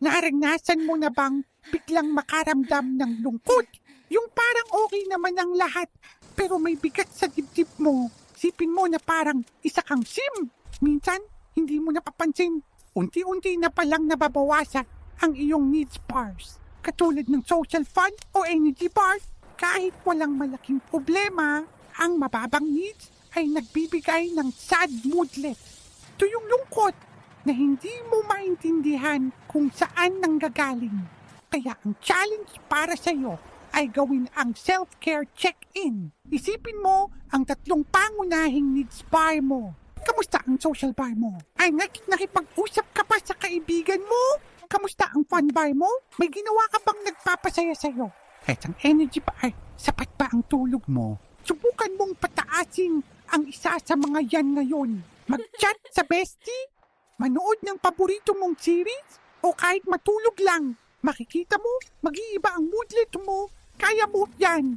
Naranasan mo na bang biglang makaramdam ng lungkot? Yung parang okay naman ang lahat, pero may bigat sa dibdib mo. Sipin mo na parang isa kang sim. Minsan, hindi mo napapansin. Unti-unti na palang nababawasan ang iyong needs bars. Katulad ng social fund o energy bar, kahit walang malaking problema, ang mababang needs ay nagbibigay ng sad moodlet. Ito yung lungkot na hindi mo maintindihan kung saan nanggagaling. Kaya ang challenge para sa iyo ay gawin ang self-care check-in. Isipin mo ang 3 pangunahing needs bar mo. Kamusta ang social bar mo? Ay nakipag-usap ka pa sa kaibigan mo? Kamusta ang fun bar mo? May ginawa ka bang nagpapasaya sa'yo? At ang energy bar, sapat ba ang tulog mo? Subukan mong pataasin ang isa sa mga yan ngayon. Mag-chat sa bestie, manood ng paborito mong series, o kahit matulog lang. Makikita mo, mag-iiba ang moodlet mo. Kaya mo yan.